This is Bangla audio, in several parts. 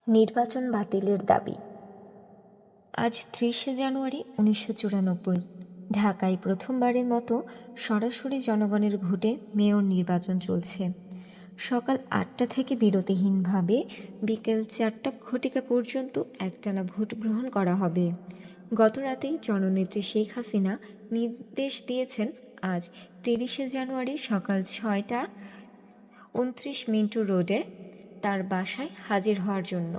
নির্বাচন বাতিলের দাবি। আজ ৩০শে জানুয়ারি ১৯৯৪ ঢাকায় প্রথমবারের মতো সরাসরি জনগণের ভোটে মেয়র নির্বাচন চলছে। সকাল ৮টা থেকে বিরতিহীনভাবে বিকেল ৪টা ঘটিকা পর্যন্ত একটানা ভোট গ্রহণ করা হবে। গতরাতেই জননেত্রী শেখ হাসিনা নির্দেশ দিয়েছেন আজ ৩০শে জানুয়ারি সকাল ৬টা ২৯ মিন্টো রোডে তার বাসায় হাজির হওয়ার জন্য।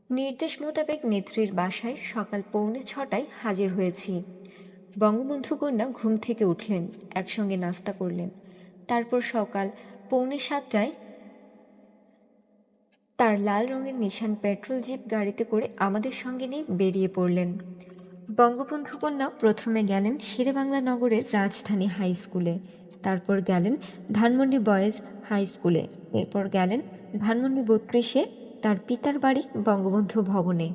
নির্দেশ মোতাবেক নেত্রীর বাসায় সকাল 6:45 হাজির হয়েছি। বঙ্গবন্ধু কন্যা ঘুম থেকে উঠলেন, একসঙ্গে নাস্তা করলেন। তারপর সকাল 6:45 তার লাল রঙের নিশান পেট্রোল জিপ গাড়িতে করে আমাদের সঙ্গে নিয়ে বেরিয়ে পড়লেন। বঙ্গবন্ধু কন্যা প্রথমে গেলেন শেরেবাংলা নগরের রাজধানী হাই স্কুলে, তারপর গেলেন ধানমন্ডি বয়েজ হাই স্কুলে, এরপর গেলেন ধানমন্ডি ৩২-এ তার পিতার বাড়ি বঙ্গবন্ধু ভবনে।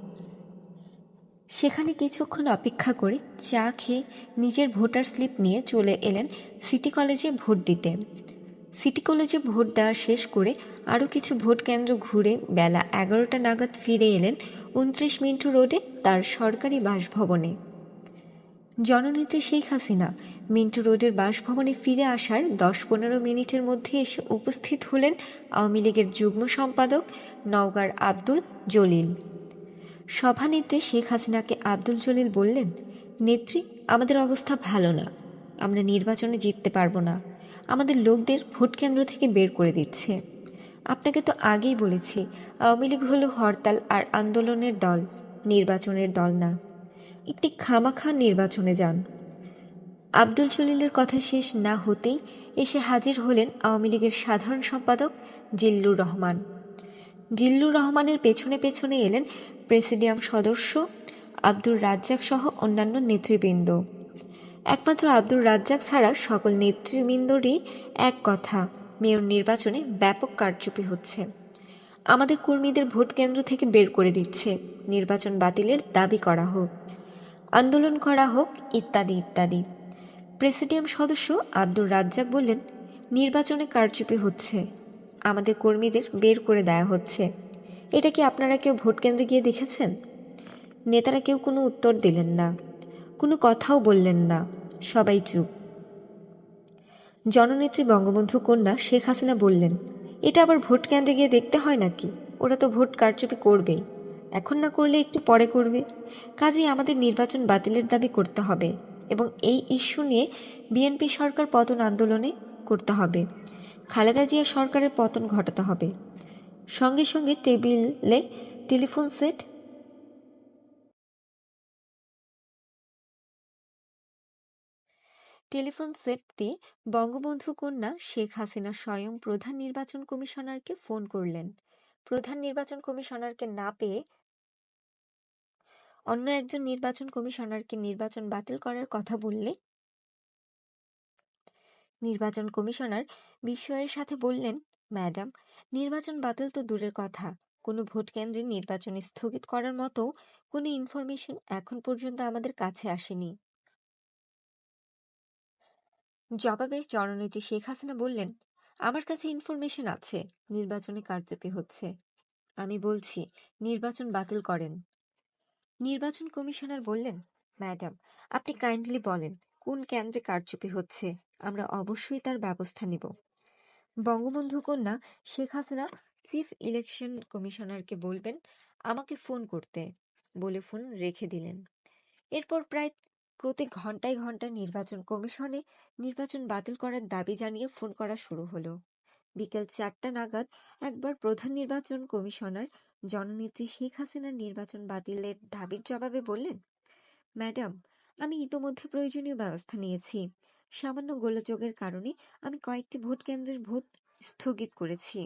সেখানে কিছুক্ষণ অপেক্ষা করে চা খেয়ে নিজের ভোটার স্লিপ নিয়ে চলে এলেন সিটি কলেজে ভোট দিতে। সিটি কলেজে ভোট দেওয়া শেষ করে আরও কিছু ভোট কেন্দ্র ঘুরে বেলা 11টা নাগাদ ফিরে এলেন ২৯ মিন্টো রোডে তার সরকারি বাসভবনে। জননেত্রী শেখ হাসিনা মিন্টো রোডের বাসভবনে ফিরে আসার ১০-১৫ মিনিটের মধ্যে এসে উপস্থিত হলেন আওয়ামী লীগের যুগ্ম সম্পাদক নওগাঁর আব্দুল জলিল। সভানেত্রী শেখ হাসিনাকে আব্দুল জলিল বললেন, নেত্রী, আমাদের অবস্থা ভালো না, আমরা নির্বাচনে জিততে পারবো না, আমাদের লোকদের ভোট কেন্দ্র থেকে বের করে দিচ্ছে। আপনাকে তো আগেই বলেছি, আওয়ামী লীগ হলো হরতাল আর আন্দোলনের দল, নির্বাচনের দল না। একটি খামাখা নির্বাচনে যান। আব্দুল জলিলের কথা শেষ না হতেই এসে হাজির হলেন আওয়ামী লীগের সাধারণ সম্পাদক জিল্লুর রহমান। জিল্লুর রহমানের পেছনে পেছনে এলেন প্রেসিডিয়াম সদস্য আব্দুর রাজ্জাক সহ অন্যান্য নেতৃবৃন্দ। একমাত্র আব্দুর রাজ্জাক ছাড়া সকল নেতৃবৃন্দরই এক কথা, মেয়র নির্বাচনে ব্যাপক কারচুপি হচ্ছে, আমাদের কর্মীদের ভোট কেন্দ্র থেকে বের করে দিচ্ছে, নির্বাচন বাতিলের দাবি করা হোক, আন্দোলন করা হোক, ইত্যাদি ইত্যাদি। প্রেসিডিয়াম সদস্য আব্দুর রাজ্জাক বললেন, নির্বাচনে কারচুপি হচ্ছে, আমাদের কর্মীদের বের করে দেয়া হচ্ছে, এটা কি আপনারা কেউ ভোট কেন্দ্রে গিয়ে দেখেছেন? নেতারা কেউ কোনো উত্তর দিলেন না, কোনো কথাও বললেন না, সবাই চুপ। জননেত্রী বঙ্গবন্ধু কন্যা শেখ হাসিনা বললেন, এটা আবার ভোট কেন্দ্রে গিয়ে দেখতে হয় নাকি? ওরা তো ভোট কারচুপি করবেই, এখন না করলে একটু পরে করবে, কাজেই আমাদের নির্বাচন বাতিলের দাবি করতে হবে এবং এই ইস্যু নিয়ে বিএনপি সরকার পতন আন্দোলনে করতে হবে, খালেদা জিয়া সরকারের পতন ঘটাতে হবে। সঙ্গে সঙ্গে টেবিলে টেলিফোন সেট দিয়ে বঙ্গবন্ধু কন্যা শেখ হাসিনা স্বয়ং প্রধান নির্বাচন কমিশনারকে ফোন করলেন। প্রধান নির্বাচন কমিশনারকে না পেয়ে অন্য একজন নির্বাচন কমিশনারকে নির্বাচন বাতিল করার কথা বললে নির্বাচন কমিশনার বিস্ময়ের সাথে বললেন, ম্যাডাম, নির্বাচন বাতিল তো দূরের কথা, কোনো ভোট কেন্দ্রে নির্বাচন স্থগিত করার মতো কোনো ইনফরমেশন এখন পর্যন্ত আমাদের কাছে আসেনি। জবাবে জননেত্রী শেখ হাসিনা বললেন, আমার কাছে ইনফরমেশন আছে, নির্বাচনে কারচুপি হচ্ছে, আমি বলছি নির্বাচন বাতিল করেন। নির্বাচন কমিশনার বললেন, ম্যাডাম, আপনি কাইন্ডলি বলেন কোন কেন্দ্রে কারচুপি হচ্ছে, আমরা অবশ্যই তার ব্যবস্থা নিব। বঙ্গবন্ধু কন্যা শেখ হাসিনা চিফ ইলেকশন কমিশনারকে বলবেন আমাকে ফোন করতে বলে ফোন রেখে দিলেন। এরপর প্রায় প্রতি ঘন্টায় ঘন্টায় নির্বাচন কমিশনে নির্বাচন বাতিল করার দাবি জানিয়ে ফোন করা শুরু হলো। বিকেল 4টা নাগাদ একবার প্রধান নির্বাচন কমিশনার জননেত্রী শেখ হাসিনার নির্বাচন বাতিলের দাবির জবাবে বললেন, ম্যাডাম, আমি ইতোমধ্যে প্রয়োজনীয় ব্যবস্থা নিয়েছি, সামান্য গোলযোগের কারণে আমি কয়েকটি ভোট কেন্দ্রের ভোট স্থগিত করেছি।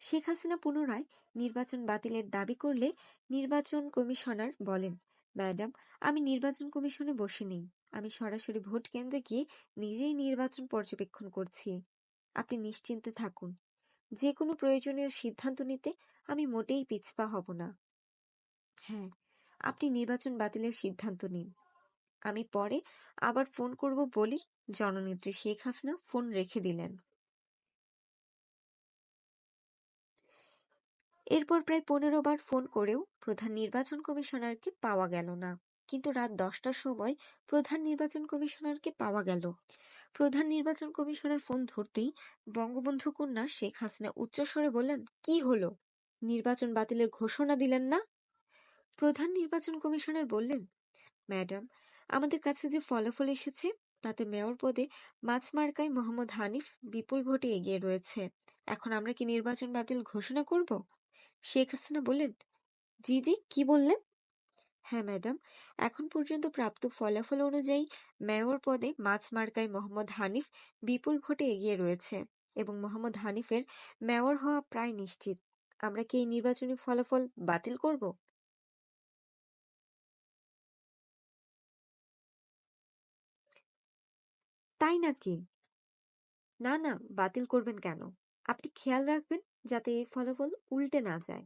শেখ হাসিনা পুনরায় নির্বাচন বাতিলের দাবি করলে নির্বাচন কমিশনার বলেন, ম্যাডাম, আমি নির্বাচন কমিশনে বসিনি, আমি সরাসরি ভোট কেন্দ্রে গিয়ে নিজেই নির্বাচন পর্যবেক্ষণ করছি, আপনি নিশ্চিন্তে থাকুন, যে কোনো প্রয়োজনীয় সিদ্ধান্ত নিতে আমি মোটেই পিছপা হব না। হ্যাঁ, আপনি নির্বাচন বাতিলের সিদ্ধান্ত নিন, আমি পরে আবার ফোন করব বলি জননেত্রী শেখ হাসিনা ফোন রেখে দিলেন। এরপর প্রায় 15 বার ফোন করেও প্রধান নির্বাচন কমিশনারকে পাওয়া গেল না। কিন্তু রাত 10টার সময় প্রধান নির্বাচন কমিশনারকে পাওয়া গেল। প্রধান নির্বাচন কমিশনার ফোন ধরতেই বঙ্গবন্ধু কন্যা শেখ হাসিনা উচ্চস্বরে বললেন, কি হলো? নির্বাচন বাতিলের ঘোষণা দিলেন না? প্রধান নির্বাচন কমিশনার বললেন, ম্যাডাম, আমাদের কাছে যে ফলাফল এসেছে তাতে মেয়র পদে মার্কায় মোহাম্মদ হানিফ বিপুল ভোটে এগিয়ে রয়েছে। এখন আমরা কি নির্বাচন বাতিল ঘোষণা করব? শেখ হাসিনা বললেন, জি জি, কি বললেন? হ্যাঁ ম্যাডাম, এখন পর্যন্ত প্রাপ্ত ফলাফল অনুযায়ী মেয়র পদে মার্কায় মোহাম্মদ হানিফ বিপুল ভোটে এগিয়ে রয়েছে এবং মোহাম্মদ হানিফের মেয়র হওয়া প্রায় নিশ্চিত। আমরা কি এই নির্বাচনী ফলাফল বাতিল করব? তাই নাকি? না না, বাতিল করবেন কেন? আপনি খেয়াল রাখবেন যাতে এই ফলাফল উল্টে না যায়।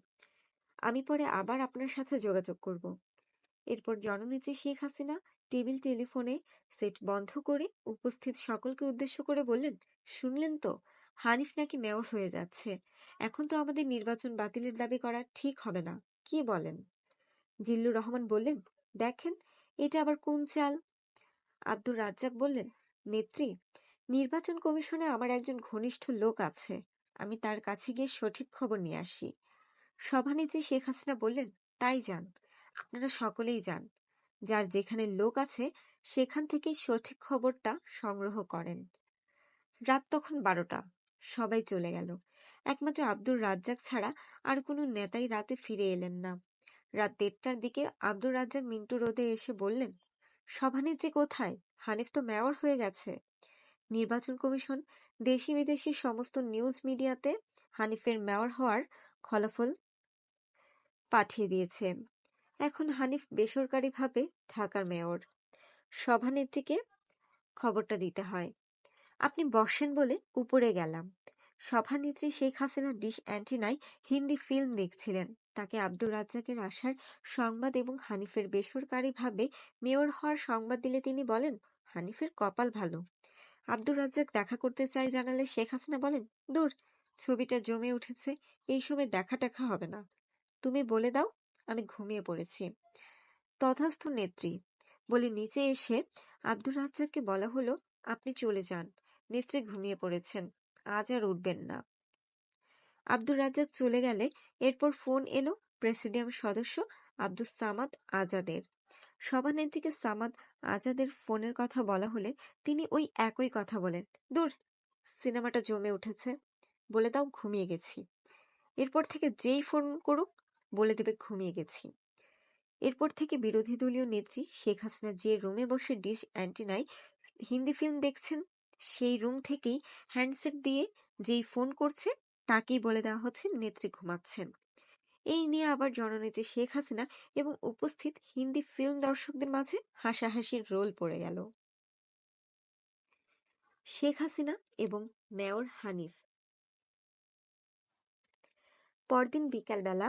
আমি পরে আবার আপনার সাথে যোগাযোগ করব। এরপর জননেত্রী শেখ হাসিনা টেলিফোনে সেট বন্ধ করে উপস্থিত সকলকে উদ্দেশ্য করে বললেন, শুনলেন তো, হানিফ নাকি মেয়র হয়ে যাচ্ছে। এখন তো আমাদের নির্বাচন বাতিলের দাবি করা ঠিক হবে না, কি বলেন? জিল্লুর রহমান বললেন, দেখেন, এটা আবার কোন চাল? আব্দুর রাজ্জাক বললেন, নেত্রী, নির্বাচন কমিশনে আমার একজন ঘনিষ্ঠ লোক আছে, আমি তার কাছে গিয়ে সঠিক খবর নিয়ে আসি। সভানেত্রী শেখ হাসিনা বললেন, তাই যান, আপনারা সকলেই যান। যার যেখানে লোক আছে সেখান থেকেই সঠিক খবরটা সংগ্রহ করেন। রাত তখন 12টা। সবাই চলে গেল। একমাত্র আব্দুর রাজ্জাক ছাড়া আর কোনো নেতাই রাতে ফিরে এলেন না। রাত 1টার দিকে আব্দুর রাজ্জাক মিন্টু রোডে এসে বললেন, সভানেত্রী কোথায়? হানিফ তো মেয়র হয়ে গেছে। নির্বাচন কমিশন দেশি বিদেশি সমস্ত নিউজ মিডিয়াতে হানিফের মেয়র হওয়ার ফলাফল পাঠিয়ে দিয়েছে। এখন হানিফ বেসরকারিভাবে ঢাকার মেয়র। সভানেত্রীকে খবরটা দিতে হয়। আপনি বসেন বলে উপরে গেলাম। সভানেত্রী শেখ হাসিনা ডিশ অ্যান্টিনায় হিন্দি ফিল্ম দেখছিলেন। তাকে আব্দুর রাজ্জাকের আসার সংবাদ এবং হানিফের বেসরকারিভাবে মেয়র হওয়ার সংবাদ দিলে তিনি বলেন, হানিফের কপাল ভালো। আব্দুর রাজ্জাক দেখা করতে চাই জানালে শেখ হাসিনা বলেন, দূর, ছবিটা জমে উঠেছে, এই সময় দেখা টাকা হবে না। তুমি বলে দাও, আমি ঘুমিয়ে পড়েছি। তথাস্থ নেত্রী বলে নিচে এসে আব্দুর রাজ্জাককে বলা হলো, আপনি চলে যান, নেত্রী ঘুমিয়ে পড়েছেন, আজ আর উঠবেন না। আব্দুর রাজ্জাক চলে গেলে এরপর ফোন এলো প্রেসিডিয়াম সদস্য আব্দুস সামাদ আজাদের। সভানেত্রীকে সামাদ আজাদের ফোনের কথা বলা হলে তিনি ওই একই কথা বলেন, দূর, সিনেমাটা জমে উঠেছে, বলে দাও ঘুমিয়ে গেছি। এরপর থেকে যেই ফোন করুক বলে দেবে ঘুমিয়ে গেছি। এরপর থেকে বিরোধী দলীয় নেত্রী শেখ হাসিনা যে রুমে বসে ডিশ অ্যান্টিনায় হিন্দি ফিল্ম দেখছেন সেই রুম থেকেই হ্যান্ডসেট দিয়ে যেই ফোন করছে তাকেই বলে দেওয়া হচ্ছে নেত্রী ঘুমাচ্ছেন। এই নিয়ে আবার জননেত্রী শেখ হাসিনা এবং উপস্থিত হিন্দি ফিল্ম দর্শকদের মাঝে হাসাহাসির রোল পড়ে গেল। শেখ হাসিনা এবং মেয়র হানিফ। পরদিন বিকালবেলা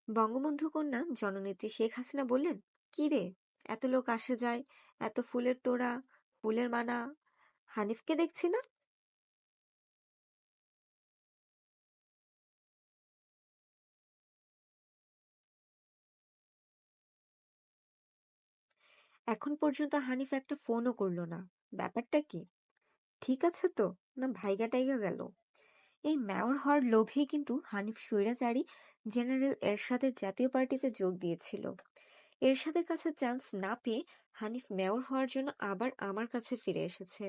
বঙ্গবন্ধু কন্যা জননেত্রী শেখ হাসিনা বললেন, কি রে, এত লোক আসে যায়, এত ফুলের তোড়া, ফুলের মালা, হানিফকে দেখছি না। এখন পর্যন্ত হানিফ একটা ফোনও করলো না, ব্যাপারটা কি? ঠিক আছে তো, না ভাইগা টাইগা গেল? এই মেয়র হওয়ার লোভেই কিন্তু হানিফ স্বৈরাচারী জেনারেল এরশাদের জাতীয় পার্টিতে যোগ দিয়েছিল। এরশাদের কাছে চান্স না পেয়ে হানিফ মেয়র হওয়ার জন্য আবার আমার কাছে ফিরে এসেছে।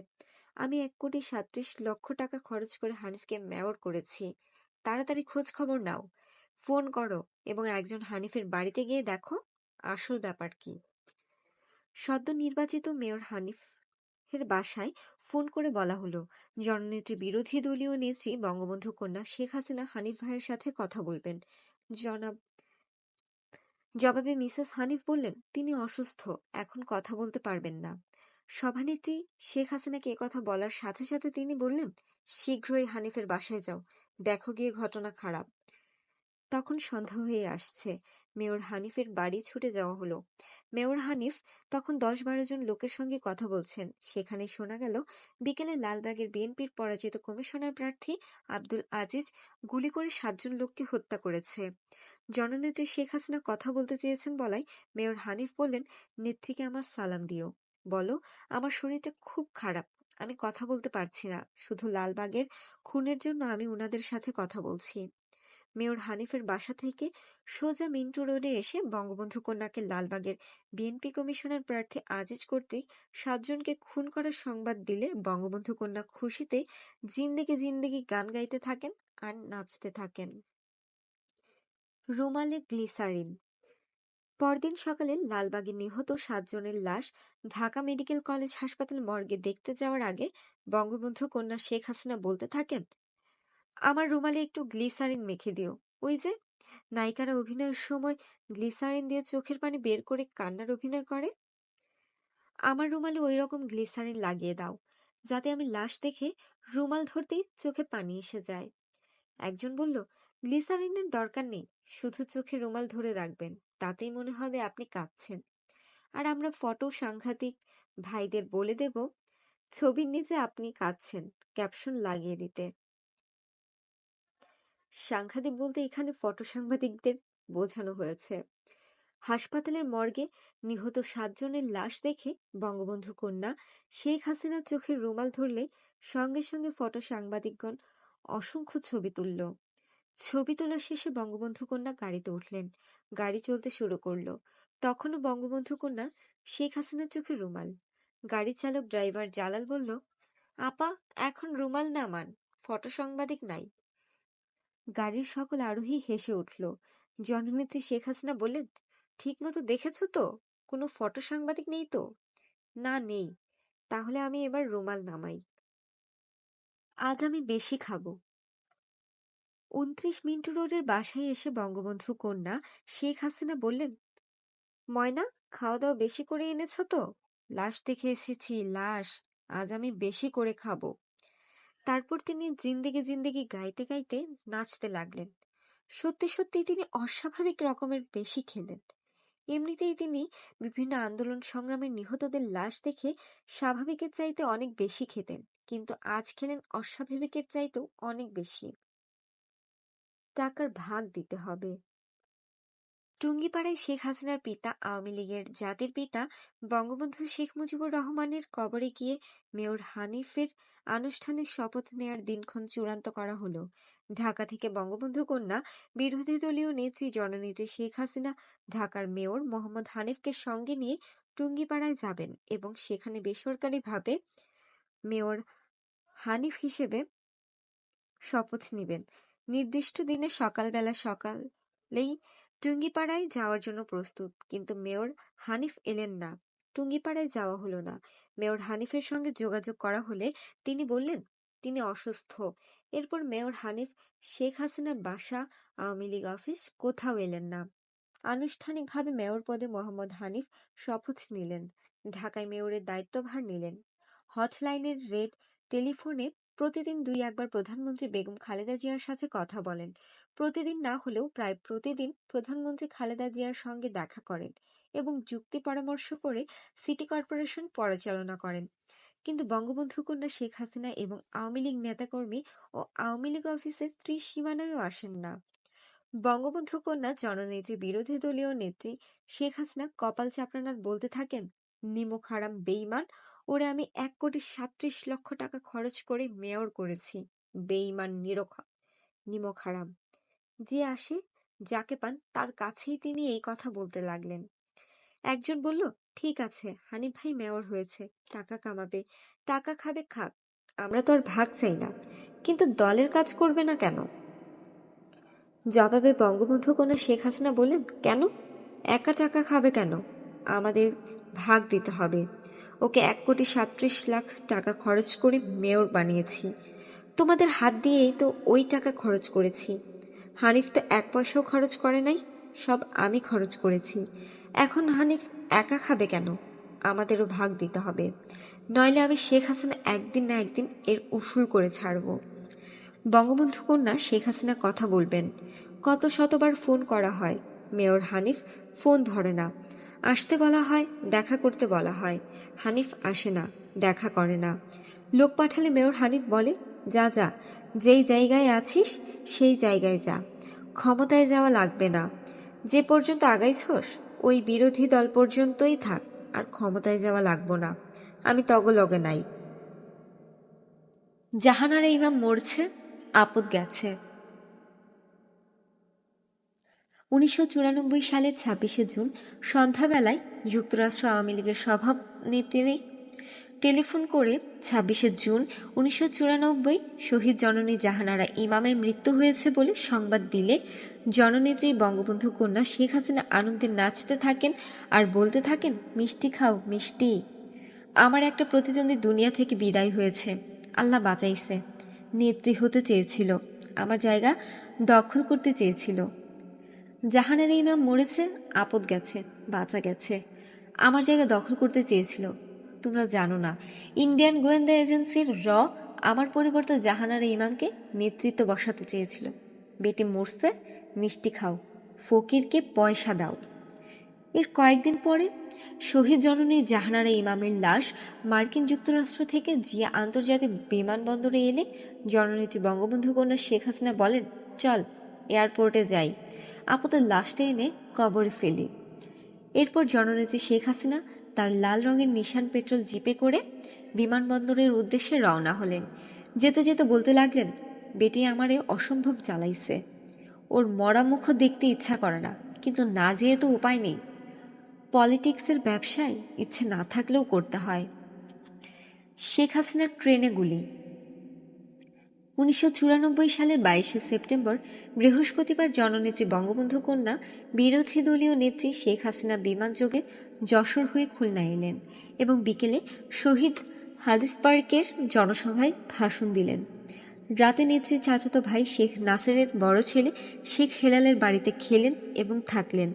আমি 1,37,00,000 টাকা খরচ করে হানিফকে মেয়র করেছি। তাড়াতাড়ি খোঁজ খবর নাও, ফোন করো এবং একজন হানিফের বাড়িতে গিয়ে দেখো আসল ব্যাপার কি। সদ্য নির্বাচিত মেয়র হানিফের বাসায় ফোন করে বলা হলো, জননেত্রী বিরোধী দলীয় নেত্রী বঙ্গবন্ধু কন্যা শেখ হাসিনা হানিফ ভাইয়ের সাথে কথা বলবেন। জনাব জবাবে মিসেস হানিফ বললেন, তিনি অসুস্থ, এখন কথা বলতে পারবেন না। সভানেত্রী শেখ হাসিনাকে কথা বলার সাথে সাথে তিনি বললেন, শীঘ্রই হানিফের বাসায় যাও, দেখো গিয়ে ঘটনা খারাপ। তখন সন্ধ্যা হয়ে আসছে। মেয়র হানিফের বাড়ি ছুটে যাওয়া হলো। মেয়র হানিফ তখন 10-12 জন লোকের সঙ্গে কথা বলছেন। সেখানে শোনা গেল বিকেলে লালবাগের বিএনপির পরাজিত কমিশনার প্রার্থী আব্দুল আজিজ গুলি করে 7 জন লোককে হত্যা করেছে। জননেত্রী শেখ হাসিনা কথা বলতে চেয়েছেন বলায় মেয়র হানিফ বললেন, নেত্রীকে আমার সালাম দিও, বলো আমার শরীরটা খুব খারাপ, আমি কথা বলতে পারছি না, শুধু লালবাগের খুনের জন্য আমি উনাদের সাথে কথা বলছি। মেয়র হানিফের বাসা থেকে সোজা মিন্টু রোডে এসে বঙ্গবন্ধু কন্যাকে লালবাগের বিএনপি কমিশনার প্রার্থী আজিজ কর্তৃক 7 জনকে খুন করার সংবাদ দিলে বঙ্গবন্ধু কন্যা খুশিতে জিন্দেগি জিন্দেগি গান গাইতে থাকেন আর নাচতে থাকেন। রুমালে গ্লিসারিন। পরদিন সকালে লালবাগে নিহত 7 জনের লাশ ঢাকা মেডিকেল কলেজ হাসপাতাল মর্গে দেখতে যাওয়ার আগে বঙ্গবন্ধু কন্যা শেখ হাসিনা বলতে থাকেন, আমার রুমালে একটু গ্লিসারিন মেখে দিও। ওই যে নায়িকারা অভিনয়ের সময় গ্লিসারিন দিয়ে চোখের পানি বের করে কান্নার অভিনয় করে, আমার রুমালে ওই রকম গ্লিসারিন লাগিয়ে দাও, যাতে আমি লাশ দেখে রুমাল ধরতেই চোখে পানি এসে যায়। একজন বলল, গ্লিসারিনের দরকার নেই, শুধু চোখে রুমাল ধরে রাখবেন, তাতেই মনে হবে আপনি কাঁদছেন। আর আমরা ফটো সাংঘাতিক ভাইদের বলে দেব ছবির নিচে আপনি কাঁদছেন ক্যাপশন লাগিয়ে দিতে। সাংঘাতিক বলতে এখানে ফটো সাংবাদিকদের বোঝানো হয়েছে। হাসপাতালের মর্গে নিহত 7 জনের লাশ দেখে বঙ্গবন্ধু কন্যা শেখ হাসিনার চোখের রুমাল ধরলে সঙ্গে সঙ্গে ফটো সাংবাদিকগণ অসংখ্য ছবি তুলল। ছবি তোলা শেষে বঙ্গবন্ধু কন্যা গাড়িতে উঠলেন। গাড়ি চলতে শুরু করলো। তখনও বঙ্গবন্ধু কন্যা শেখ হাসিনার চোখে রুমাল। গাড়ি চালক ড্রাইভার জালাল বলল, আপা এখন রুমাল নামান, ফটো সাংবাদিক নাই। গাড়ির সকল আরোহী হেসে উঠল। জননেত্রী শেখ হাসিনা বললেন, ঠিক মতো দেখেছো তো, কোনো ফটো সাংবাদিক নেই তো? না নেই। তাহলে আমি এবার রুমাল নামাই। আজ আমি বেশি খাবো। 29 মিন্টু রোডের বাসায় এসে বঙ্গবন্ধু কন্যা শেখ হাসিনা বললেন, ময়না খাওয়া দাওয়া বেশি করে এনেছো তো? লাশ দেখে এসেছি, লাশ, আজ আমি বেশি করে খাবো। তারপর তিনি জিন্দেগি জিন্দেগি গাইতে গাইতে নাচতে লাগলেন। সত্যি সত্যি তিনি অস্বাভাবিক রকমের বেশি খেলেন। এমনিতেই তিনি বিভিন্ন আন্দোলন সংগ্রামের নিহতদের লাশ দেখে স্বাভাবিকের চাইতে অনেক বেশি খেতেন, কিন্তু আজ খেলেন অস্বাভাবিকের চাইতেও অনেক বেশি। টাকার ভাগ দিতে হবে। টুঙ্গিপাড়ায় শেখ হাসিনার পিতা আওয়ামী লীগের জাতির পিতা বঙ্গবন্ধু শেখ মুজিবুর রহমানের কবরে গিয়ে মেয়র হানিফের আনুষ্ঠানিক শপথ নেয়ার দিনক্ষণ চূড়ান্ত করা হলো। ঢাকা থেকে বঙ্গবন্ধু কন্যা বিরোধী দলীয় নেত্রী জননেত্রী শেখ হাসিনা ঢাকার মেয়র মোহাম্মদ হানিফকে সঙ্গে নিয়ে টুঙ্গিপাড়ায় যাবেন এবং সেখানে বেসরকারিভাবে মেয়র হানিফ হিসেবে শপথ নিবেন। নির্দিষ্ট দিনে সকালেই টুঙ্গিপাড়ায় যাওয়ার জন্য প্রস্তুত, কিন্তু মেয়র হানিফ এলেন না। টুঙ্গিপাড়ায় যাওয়া হলো না। মেয়র হানিফের সঙ্গে যোগাযোগ করা হলে তিনি বললেন তিনি অসুস্থ। এরপর মেয়র হানিফ শেখ হাসিনার বাসা, আওয়ামী লীগ অফিস কোথাও এলেন না। আনুষ্ঠানিকভাবে মেয়র পদে মোহাম্মদ হানিফ শপথ নিলেন। ঢাকায় মেয়রের দায়িত্বভার নিলেন। হটলাইনের রেড টেলিফোনে প্রতিদিন 2-1 বার প্রধানমন্ত্রী বেগম খালেদা জিয়ার সাথে কথা বলেন। প্রতিদিন না হলেও প্রায় প্রতিদিন প্রধানমন্ত্রী খালেদা জিয়ার সঙ্গে দেখা করেন এবং যুক্তি পরামর্শ করে সিটি কর্পোরেশন পরিচালনা করেন। কিন্তু বঙ্গবন্ধু কন্যা শেখ হাসিনা এবং আওয়ামী লীগ নেতাকর্মী ও আওয়ামী লীগ অফিসের ত্রিসীমানায়ও আসেন না। বঙ্গবন্ধু কন্যা জননেত্রী বিরোধী দলীয় নেত্রী শেখ হাসিনা কপাল চাপড়ানার বলতে থাকেন, নিমক হারাম বেঈমান, ওরে আমি 1,37,00,000 টাকা খরচ করে মেয়র করেছি, বেঈমান নিমক হারাম। যে আসে যাকে পান তার কাছেই তিনি এই কথা বলতে লাগলেন। একজন বলল, ঠিক আছে, হানিফ ভাই মেয়র হয়েছে, টাকা কামাবে, টাকা খাবে খাক, আমরা তো আর ভাগ চাই না, কিন্তু দলের কাজ করবে না কেন? জবাবে বঙ্গবন্ধু কন্যা শেখ হাসিনা বললেন, কেন একা টাকা খাবে কেন? আমাদের ভাগ দিতে হবে। ওকে 1,37,00,000 টাকা খরচ করে মেয়র বানিয়েছি। তোমাদের হাত দিয়েই তো ওই টাকা খরচ করেছি। হানিফ তো 1 পয়সাও খরচ করে নাই, সব আমি খরচ করেছি। এখন হানিফ একা খাবে কেন? আমাদেরও ভাগ দিতে হবে, নইলে আমি শেখ হাসিনা একদিন না একদিন এর উসুল করে ছাড়ব। বঙ্গবন্ধু কন্যা শেখ হাসিনা কথা বলবেন, কত শতবার ফোন করা হয়, মেয়র হানিফ ফোন ধরে না। আসতে বলা হয়, দেখা করতে বলা হয়, হানিফ আসে না, দেখা করে না। লোক পাঠালে মেয়র হানিফ বলে, যা যা, যেই জায়গায় আছিস সেই জায়গায় যা, ক্ষমতায় যাওয়া লাগবে না, যে পর্যন্ত আগাইছস ওই বিরোধী দল পর্যন্তই থাক, আর ক্ষমতায় যাওয়া লাগবো না, আমি তগলগে নাই। জাহানারা ইমাম মরছে, আপদ গেছে। 1994 সালের 26শে জুন সন্ধ্যাবেলায় যুক্তরাষ্ট্র আওয়ামী লীগের সভানেত্রী টেলিফোন করে 26শে জুন 1994 শহীদ জননী জাহানারা ইমামের মৃত্যু হয়েছে বলে সংবাদ দিলে জননেত্রী বঙ্গবন্ধু কন্যা শেখ হাসিনা আনন্দে নাচতে থাকেন আর বলতে থাকেন, মিষ্টি খাও মিষ্টি, আমার একটা প্রতিদ্বন্দ্বী দুনিয়া থেকে বিদায় হয়েছে, আল্লাহ বাঁচাইছে। নেত্রী হতে চেয়েছিল, আমার জায়গা দখল করতে চেয়েছিল। জাহানারা ইমাম মরেছে, আপদ গেছে, বাঁচা গেছে, আমার জায়গা দখল করতে চেয়েছিল। তোমরা জানো না, ইন্ডিয়ান গোয়েন্দা এজেন্সির আমার পরিবর্তে জাহানারা ইমামকে নেতৃত্ব বসাতে চেয়েছিল। বেটি মরছে, মিষ্টি খাও, ফকিরকে পয়সা দাও। এর কয়েকদিন পরে শহীদ জননী জাহানারা ইমামের লাশ মার্কিন যুক্তরাষ্ট্র থেকে জিয়া আন্তর্জাতিক বিমানবন্দরে এলে জননেত্রী বঙ্গবন্ধু কন্যা শেখ হাসিনা বলেন, চল এয়ারপোর্টে যাই, আপাতত লাশটা এনে কবরে ফেলি। এরপর জননেত্রী শেখ হাসিনা তার লাল রঙের নিশান পেট্রোল জিপে করে বিমানবন্দরের উদ্দেশ্যে রওনা হলেন। যেতে যেতে বলতে লাগলেন, বেটি আমারে অসম্ভব জ্বালাইছে, ওর মরা মুখ দেখতে ইচ্ছা করে না, কিন্তু না যেহেতু উপায় নেই, পলিটিক্সের ব্যবসায় ইচ্ছে না থাকলেও করতে হয়। শেখ হাসিনার ট্রেনে গুলি। 1994 সালের 22শে সেপ্টেম্বর বৃহস্পতিবার জননেত্রী বঙ্গবন্ধু কন্যা বিরোধী দলীয় নেত্রী শেখ হাসিনা বিমানযোগে যশোর হয়ে খুলনা এলেন এবং বিকেলে শহীদ হাদিস পার্কের জনসভায় ভাষণ দিলেন। রাতে নেত্রীর চাচাতো ভাই শেখ নাসেরের বড় ছেলে শেখ হেলালের বাড়িতে খেলেন এবং থাকলেন।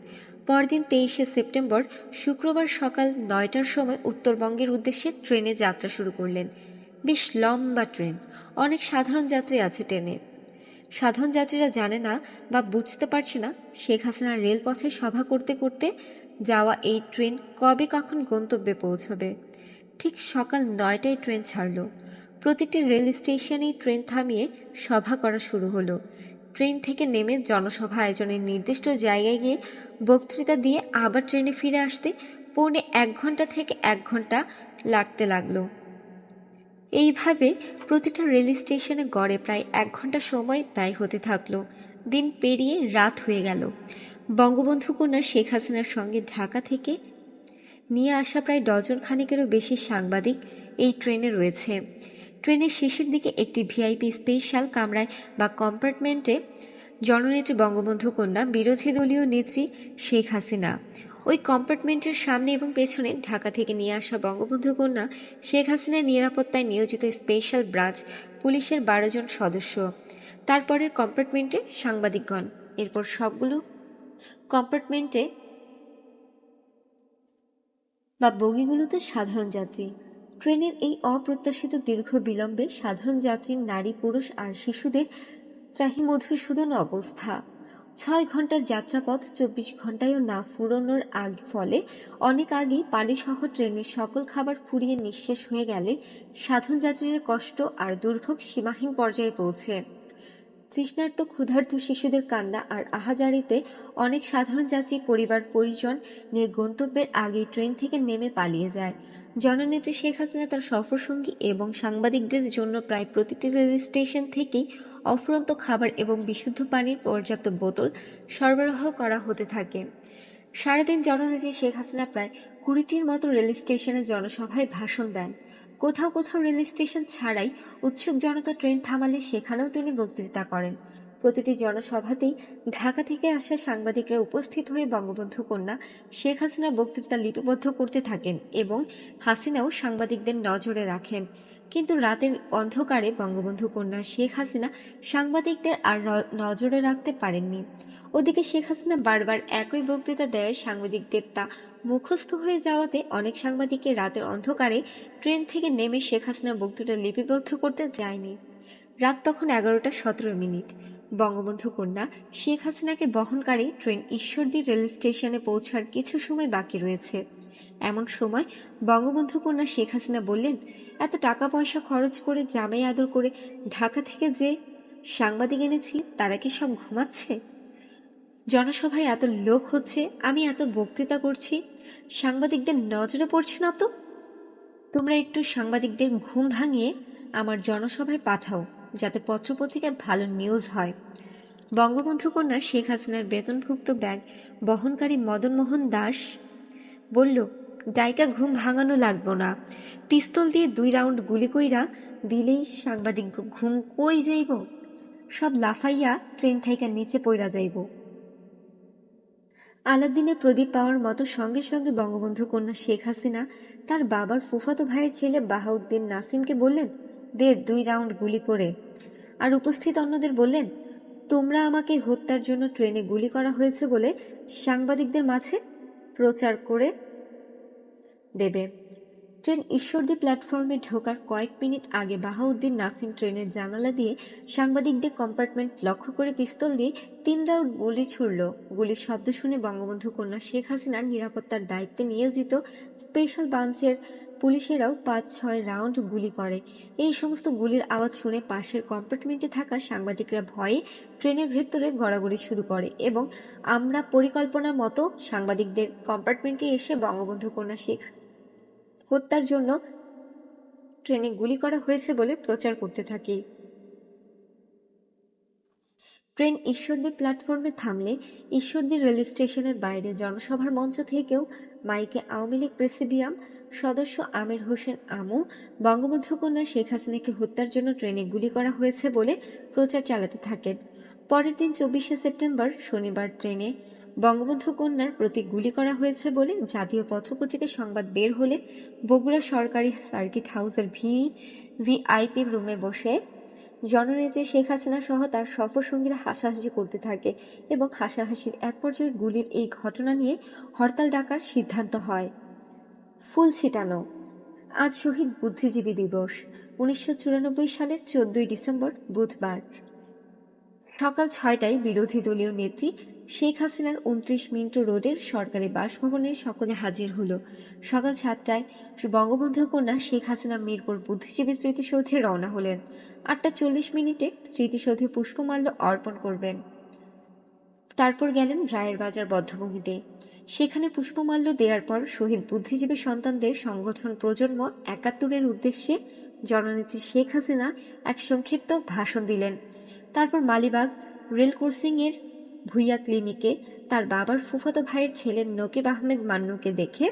পরদিন 23শে সেপ্টেম্বর শুক্রবার সকাল 9টার সময় উত্তরবঙ্গের উদ্দেশ্যে ট্রেনে যাত্রা শুরু করলেন। বেশ লম্বা ট্রেন, অনেক সাধারণ যাত্রী আছে ট্রেনে। সাধারণ যাত্রীরা জানে না বা বুঝতে পারছে না শেখ হাসিনা রেলপথে সভা করতে করতে যাওয়া এই ট্রেন কবে কখন গন্তব্যে পৌঁছবে। ঠিক সকাল 9টায় ট্রেন ছাড়ল। প্রতিটি রেল স্টেশনেই ট্রেন থামিয়ে সভা করা শুরু হলো। ট্রেন থেকে নেমে জনসভা আয়োজনের নির্দিষ্ট জায়গায় গিয়ে বক্তৃতা দিয়ে আবার ট্রেনে ফিরে আসতে 1.25 ঘন্টা থেকে 1 ঘন্টা লাগতে লাগলো। এইভাবে প্রতিটা রেল স্টেশনে গড়ে প্রায় 1 ঘন্টা সময় ব্যয় হতে থাকলো। দিন পেরিয়ে রাত হয়ে গেল। বঙ্গবন্ধু কন্যা শেখ হাসিনার সঙ্গে ঢাকা থেকে নিয়ে আসা প্রায় ডজন খানেকেরও বেশি সাংবাদিক এই ট্রেনে রয়েছে। ট্রেনের শেষের দিকে একটি ভিআইপি স্পেশাল কামরায় বা কম্পার্টমেন্টে জননেত্রী বঙ্গবন্ধু কন্যা বিরোধী দলীয় নেত্রী শেখ হাসিনা। ওই কম্পার্টমেন্টের সামনে এবং পেছনে ঢাকা থেকে নিয়ে আসা বঙ্গবন্ধু কন্যা শেখ হাসিনার নিরাপত্তায় নিয়োজিত স্পেশাল ব্রাঞ্চ পুলিশের 12 জন সদস্য। তারপরের কম্পার্টমেন্টে সাংবাদিকগণ, এরপর সবগুলো কম্পার্টমেন্টে বা বগিগুলোতে সাধারণ যাত্রী। ট্রেনের এই অপ্রত্যাশিত দীর্ঘ বিলম্বে সাধারণ যাত্রী, নারী, পুরুষ আর শিশুদের ত্রাহি মধুসূদন অবস্থা। 6 ঘন্টার যাত্রাপথ 24 ঘন্টায়ও না ফুরোনোর ফলে অনেক আগেই পানিসহ ট্রেনের সকল খাবার ফুরিয়ে নিঃশেষ হয়ে গেলে সাধারণ যাত্রীদের কষ্ট আর দুর্ভোগ সীমাহীন পর্যায়ে পৌঁছে। তৃষ্ণার্ত ক্ষুধার্ত শিশুদের কান্না আর আহাজারিতে অনেক সাধারণ যাত্রী পরিবার পরিজন নিয়ে গন্তব্যের আগেই ট্রেন থেকে নেমে পালিয়ে যায়। জননেত্রী শেখ হাসিনা তার সফরসঙ্গী এবং সাংবাদিকদের জন্য প্রায় প্রতিটি রেল স্টেশন থেকেই অফুরন্ত খাবার এবং বিশুদ্ধ পানির পর্যাপ্ত বোতল সরবরাহ করা হতে থাকে। সারাদিন জননেত্রী শেখ হাসিনা প্রায় 20টির মতো রেল স্টেশনে জনসভায় ভাষণ দেন। কোথাও কোথাও রেল স্টেশন ছাড়াই উৎসুক জনতা ট্রেন থামালে সেখানেও তিনি বক্তৃতা করেন। প্রতিটি জনসভাতেই ঢাকা থেকে আসা সাংবাদিকরা উপস্থিত হয়ে বঙ্গবন্ধু কন্যা শেখ হাসিনা বক্তৃতা লিপিবদ্ধ করতে থাকেন এবং হাসিনাও সাংবাদিকদের নজরে রাখেন। কিন্তু রাতের অন্ধকারে বঙ্গবন্ধু কন্যা শেখ হাসিনা সাংবাদিকদের আর নজরে রাখতে পারেননি। ওদিকে শেখ হাসিনা বারবার একই বক্তৃতা দেয় সাংবাদিকদের তা মুখস্থ হয়ে যাওয়াতে অনেক সাংবাদিকের রাতের অন্ধকারে ট্রেন থেকে নেমে শেখ হাসিনা বক্তৃতা লিপিবদ্ধ করতে যায়নি। রাত তখন 11:17। বঙ্গবন্ধু কন্যা শেখ হাসিনাকে বহনকারী ট্রেন ঈশ্বরদী রেল স্টেশনে পৌঁছার কিছু সময় বাকি রয়েছে। এমন সময় বঙ্গবন্ধু কন্যা শেখ হাসিনা বললেন, এত টাকা পয়সা খরচ করে জামাই আদর করে ঢাকা থেকে যে সাংবাদিক এনেছি তারা কি সব ঘুমাচ্ছে? জনসভায় এত লোক হচ্ছে, আমি এত বক্তৃতা করছি, সাংবাদিকদের নজরে পড়ছে না তো? তোমরা একটু সাংবাদিকদের ঘুম ভাঙিয়ে আমার জনসভায় পাঠাও, যাতে পত্রপত্রিকায় ভালো নিউজ হয়। বঙ্গবন্ধু কন্যা শেখ হাসিনার বেতনভুক্ত ব্যাগ বহনকারী মদন মোহন দাস বলল, ডাইকা ঘুম ভাঙানো লাগবো না, পিস্তল দিয়ে 2 রাউন্ড গুলি কইরা দিলেই সাংবাদিক ঘুম কই যাইব, সব লাফাইয়া ট্রেন থাইকা নিচে পইরা যাইব। আলাদ্দিনের প্রদীপ পাওয়ার মতো সঙ্গে সঙ্গে বঙ্গবন্ধু কন্যা শেখ হাসিনা তার বাবার ফুফাতো ভাইয়ের ছেলে বাহাউদ্দিন নাসিমকে বললেন, দে 2 রাউন্ড গুলি করে। আর উপস্থিত অন্যদের বললেন, তোমরা আমাকে হত্যার জন্য ট্রেনে গুলি করা হয়েছে বলে সাংবাদিকদের মাঝে প্রচার করে দেবে। ট্রেন ঈশ্বরদী প্ল্যাটফর্মে ঢোকার কয়েক মিনিট আগে বাহাউদ্দিন নাসিম ট্রেনের জানালা দিয়ে সাংবাদিকদের কম্পার্টমেন্ট লক্ষ্য করে পিস্তল দিয়ে 3 রাউন্ড গুলি ছুড়ল। গুলির শব্দ শুনে বঙ্গবন্ধু কন্যা শেখ হাসিনার নিরাপত্তার দায়িত্বে নিয়োজিত স্পেশাল ব্রাঞ্চের পুলিশেরাও 5-6 রাউন্ড গুলি করে। এই সমস্ত গুলির আওয়াজ শুনে পাশের কম্পার্টমেন্টে থাকা সাংবাদিকরা ভয়ে ট্রেনের ভেতরে গড়াগড়ি শুরু করে এবং আমরা পরিকল্পনার মতো সাংবাদিকদের কম্পার্টমেন্টে এসে বঙ্গবন্ধু কন্যা শেখ হত্যার জন্য ট্রেনে গুলি করা হয়েছে বলে প্রচার করতে থাকি। ট্রেন ঈশ্বরদী প্ল্যাটফর্মে থামলে ঈশ্বরদী রেল স্টেশনের বাইরে জনসভার মঞ্চ থেকেও মাইকে আওয়ামী লীগ প্রেসিডিয়াম সদস্য আমির হোসেন আমু বঙ্গবন্ধু কন্যা শেখ হাসিনাকে হত্যার জন্য ট্রেনে গুলি করা হয়েছে বলে প্রচার চালাতে থাকেন। পরের দিন 24শে সেপ্টেম্বর শনিবার ট্রেনে বঙ্গবন্ধু কন্যার প্রতি গুলি করা হয়েছে বলে জাতীয় পত্রপত্রিকায় সংবাদ বের হলে বগুড়া সরকারি সার্কিট হাউসের ভিআইপি রুমে বসে জননেত্রী শেখ হাসিনা সহ তার সফর সঙ্গীরা হাসাহাসি করতে থাকে এবং হাসাহাসির এক পর্যায়ে গুলির এই ঘটনা নিয়ে হরতাল ডাকার সিদ্ধান্ত হয়। ফুল ছিটানো। আজ শহীদ বুদ্ধিজীবী দিবস, 1994 সালের 14ই ডিসেম্বর বুধবার। সকাল 6টায় বিরোধী দলীয় নেত্রী শেখ হাসিনার 29 মিন্টো রোডের সরকারি বাসভবনে সকলে হাজির হলো। সকাল 7টায় বঙ্গবন্ধু কন্যা শেখ হাসিনা মিরপুর বুদ্ধিজীবী স্মৃতিসৌধে রওনা হলেন। 8টা 40 মিনিটে স্মৃতিসৌধে পুষ্পমাল্য অর্পণ করবেন। তারপর গেলেন রায়ের বাজার বধ্যভূমিতে। সেখানে পুষ্পমাল্য দেওয়ার পর শহীদ বুদ্ধিজীবী সন্তানদের সংগঠন প্রজন্ম 71-এর উদ্দেশ্যে জননেত্রী শেখ হাসিনা এক সংক্ষিপ্ত ভাষণ দিলেন। তারপর মালিবাগ রেল ক্রসিংয়ের ভুইয়া ক্লিনিকে তার বাবার ফুফাতো ভাইয়ের ছেলে নকিব আহমেদ মান্নুকে দেখে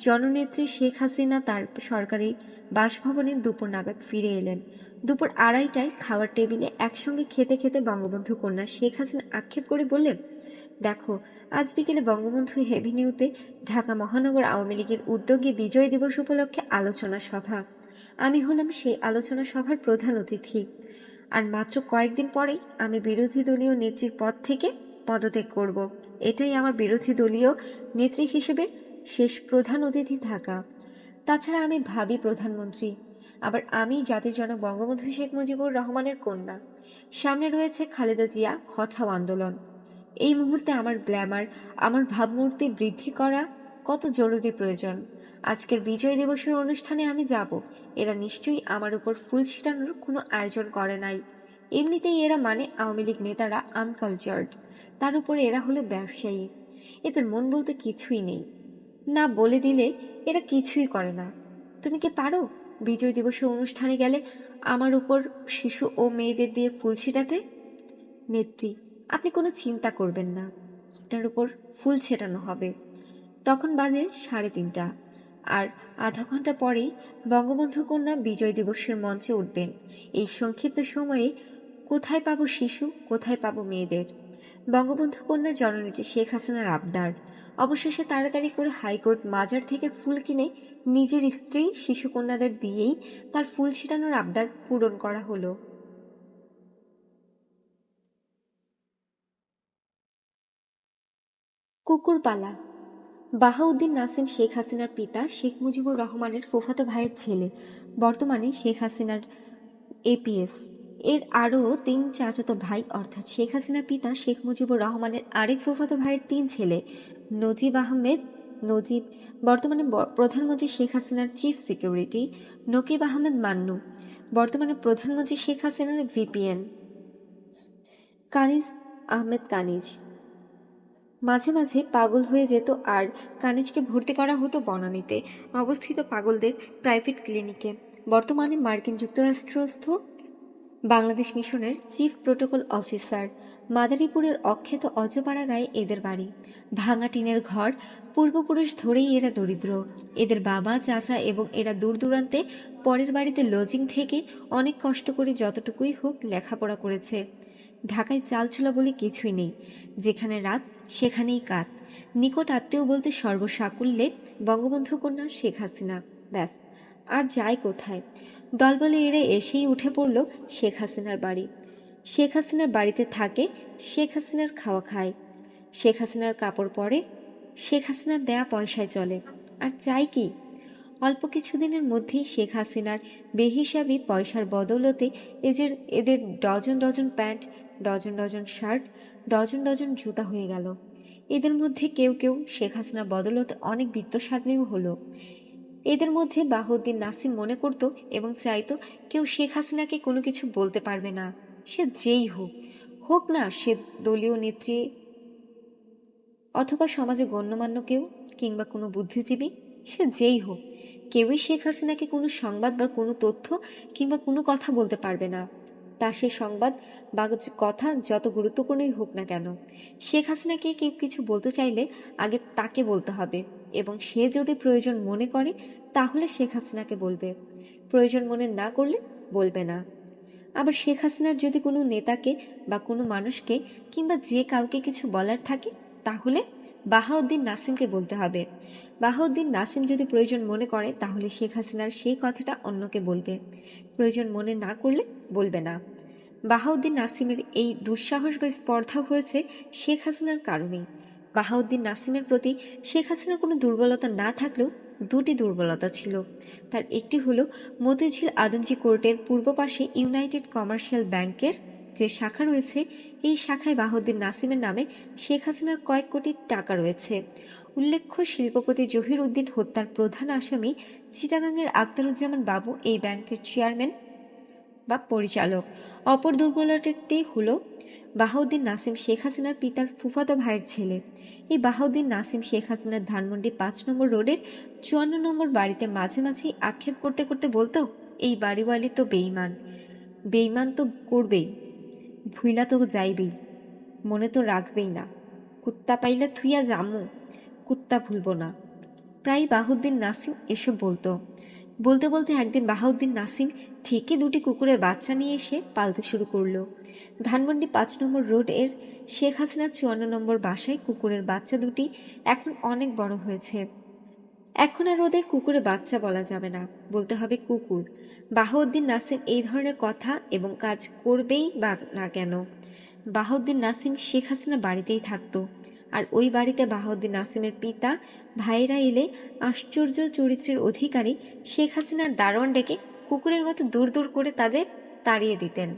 জননেত্রী শেখ হাসিনা তার সরকারি বাসভবনে দুপুর নাগাদ ফিরে এলেন। দুপুর 2:30টায় খাওয়ার টেবিলে একসঙ্গে খেতে খেতে বঙ্গবন্ধু কন্যা শেখ হাসিনা আক্ষেপ করে বললেন, দেখো, আজ বিকেলে বঙ্গবন্ধু এভিনিউতে ঢাকা মহানগর আওয়ামী লীগের উদ্যোগে বিজয় দিবস উপলক্ষে আলোচনা সভা। আমি হলাম সেই আলোচনা সভার প্রধান অতিথি। আর মাত্র কয়েকদিন পরেই আমি বিরোধী দলীয় নেত্রীর পদ থেকে পদত্যাগ করব। এটাই আমার বিরোধী দলীয় নেত্রী হিসেবে শেষ প্রধান অতিথি থাকা। তাছাড়া আমি ভাবি প্রধানমন্ত্রী, আবার আমি জাতির জনক বঙ্গবন্ধু শেখ মুজিবুর রহমানের কন্যা। সামনে রয়েছে খালেদা জিয়া হঠাও আন্দোলন। এই মুহূর্তে আমার গ্ল্যামার, আমার ভাবমূর্তি বৃদ্ধি করা কত জরুরি প্রয়োজন। আজকের বিজয় দিবসের অনুষ্ঠানে আমি যাব, এরা নিশ্চয়ই আমার উপর ফুল ছিটানোর কোনো আয়োজন করে নাই। এমনিতেই এরা মানে আওয়ামী লীগ নেতারা আনকালচার্ড, তার উপরে এরা হলো ব্যবসায়ী, এদের মন বলতে কিছুই নেই। না বলে দিলে এরা কিছুই করে না। তুমি কি পারো বিজয় দিবসের অনুষ্ঠানে গেলে আমার উপর শিশু ও মেয়েদের দিয়ে ফুল ছিটাতে? নেত্রী, আপনি কোনো চিন্তা করবেন না, আপনার উপর ফুল ছেটানো হবে। তখন বাজে 3:30, আর আধা ঘন্টা পরেই বঙ্গবন্ধু কন্যা বিজয় দিবসের মঞ্চে উঠবেন। এই সংক্ষিপ্ত সময়ে কোথায় পাবো শিশু, কোথায় পাবো মেয়েদের? বঙ্গবন্ধু কন্যা জননেত্রী শেখ হাসিনার আবদার। অবশেষে তাড়াতাড়ি করে হাইকোর্ট মাজার থেকে ফুল কিনে নিজের স্ত্রী শিশু কন্যাদের দিয়েই তার ফুল ছিটানোর আবদার পূরণ করা হলো। কুকুরপালা। বাহাউদ্দিন নাসিম শেখ হাসিনার পিতা শেখ মুজিবুর রহমানের ফুফাতো ভাইয়ের ছেলে, বর্তমানে শেখ হাসিনার এপিএস। এর আরও 3 চাচাতো ভাই অর্থাৎ শেখ হাসিনার পিতা শেখ মুজিবুর রহমানের আরেক ফুফাতো ভাইয়ের 3 ছেলে নজিব আহমেদ নজিব, বর্তমানে প্রধানমন্ত্রী শেখ হাসিনার চিফ সিকিউরিটি নকিব আহমেদ মান্নু, বর্তমানে প্রধানমন্ত্রী শেখ হাসিনার ভিপিএন কানিজ আহমেদ কানিজ। মাঝে মাঝে পাগল হয়ে যেত আর কানিজকে ভর্তি করা হতো বনানীতে অবস্থিত পাগলদের প্রাইভেট ক্লিনিকে। বর্তমানে মার্কিন যুক্তরাষ্ট্রস্থ বাংলাদেশ মিশনের চিফ প্রোটোকল অফিসার। মাদারীপুরের অখ্যাত অজপাড়া গায়ে এদের বাড়ি। ভাঙা টিনের ঘর, পূর্বপুরুষ ধরেই এরা দরিদ্র। এদের বাবা চাচা এবং এরা দূর দূরান্তে পরের বাড়িতে লজিং থেকে অনেক কষ্ট করে যতটুকুই হোক লেখাপড়া করেছে। ঢাকায় চালচুলা বলে কিছুই নেই, যেখানে রাত সেখানেই কাত। নিকট আত্মীয় বলতে সর্বসাকুল্যে বঙ্গবন্ধু কন্যা শেখ হাসিনা, ব্যাস। আর যায় কোথায়? দলবলে এরা এসেই উঠে পড়ল শেখ হাসিনার বাড়ি। শেখ হাসিনার বাড়িতে থাকে, শেখ হাসিনার খাওয়া খায়, শেখ হাসিনার কাপড় পরে, শেখ হাসিনার দেয়া পয়সায় চলে। আর চাই কি? অল্প কিছুদিনের মধ্যেই শেখ হাসিনার বেহিসাবি পয়সার বদৌলতে এদের dozen dozen pant, dozen dozen shirt, dozen dozen জুতা হয়ে গেল। এদের মধ্যে কেউ কেউ শেখ হাসিনার বদৌলতে অনেক বিত্তশালীও হলো। এদের মধ্যে বাহাউদ্দিন নাসিম মনে করত এবং চাইতো কেউ শেখ হাসিনাকে কোনো কিছু বলতে পারবে না, সে যেই হোক, হোক না সে দলীয় নেত্রী অথবা সমাজে গণ্যমান্য কেউ কিংবা কোনো বুদ্ধিজীবী, সে যেই হোক, কেউই শেখ হাসিনাকে কোনো সংবাদ বা কোনো তথ্য কিংবা কোনো কথা বলতে পারবে না। তা সে সংবাদ বা কথা যত গুরুত্বপূর্ণই হোক না কেন, শেখ হাসিনাকে কেউ কিছু বলতে চাইলে আগে তাকে বলতে হবে এবং সে যদি প্রয়োজন মনে করে তাহলে শেখ হাসিনাকে বলবে, প্রয়োজন মনে না করলে বলবে না। আবার শেখ হাসিনার যদি কোনো নেতাকে বা কোনো মানুষকে কিংবা যে কাউকে কিছু বলার থাকে তাহলে বাহাউদ্দিন নাসিমকে বলতে হবে। বাহাউদ্দিন নাসিম যদি প্রয়োজন মনে করে তাহলে শেখ হাসিনার সেই কথাটা অন্যকে বলবে, প্রয়োজন মনে না করলে বলবে না। বাহাউদ্দিন নাসিমের এই দুঃসাহস বা স্পর্ধা হয়েছে শেখ হাসিনার কারণেই। বাহাউদ্দিন নাসিমের প্রতি শেখ হাসিনার কোনো দুর্বলতা না থাকলেও দুটি দুর্বলতা ছিল। তার একটি হলো মতিঝিল আদমজী কোর্টের পূর্ব পাশে ইউনাইটেড কমার্শিয়াল ব্যাংকের যে শাখা রয়েছে, এই শাখায় বাহাউদ্দিন নাসিমের নামে শেখ হাসিনার কয়েক কোটি টাকা রয়েছে। উল্লেখ্য, শিল্পপতি জহির উদ্দিন হত্যার প্রধান আসামি চিটাগাংয়ের আখতারুজ্জামান বাবু এই ব্যাংকের চেয়ারম্যান বা পরিচালক। অপর দুর্বলতাটি হল বাহাউদ্দিন নাসিম শেখ হাসিনার পিতার ফুফাতো ভাইয়ের ছেলে। এই বাহাউদ্দিন নাসিম শেখ হাসিনার ধানমন্ডি 5 নম্বর রোডের 54 নম্বর বাড়িতে মাঝে মাঝেই আক্ষেপ করতে করতে বলতো, এই বাড়িওয়ালি তো বেঈমান, বেঈমান তো করবেই, ভুইলা তো যাইবেই, মনে তো রাখবেই না, কুত্তা পাইলে থুইয়া জামু, কুত্তা ভুলব না। প্রায় বাহাউদ্দিন নাসিম এসব বলতো। বলতে বলতে একদিন বাহাউদ্দিন নাসিম ঠিকই দুটি কুকুরের বাচ্চা নিয়ে এসে পালতে শুরু করলো। ধানমন্ডি 5 নম্বর রোড এর শেখ হাসিনার 54 নম্বর বাসায় কুকুরের বাচ্চা দুটি এখন অনেক বড় হয়েছে। এখন আর ওদের কুকুরে বাচ্চা বলা যাবে না, বলতে হবে কুকুর। বাহাউদ্দিন নাসিম এই ধরনের কথা এবং কাজ করবেই বা না কেন। বাহাউদ্দিন নাসিম শেখ হাসিনা বাড়িতেই থাকতো, আর ওই বাড়িতে বাহাউদ্দিন নাসিমের পিতা ভাইয়েরা এলে আশ্চর্য চরিত্রের অধিকারী শেখ হাসিনার দারোয়ান ডেকে কুকুরের মতো দূর দূর করে তাদের তাড়িয়ে দিতেন।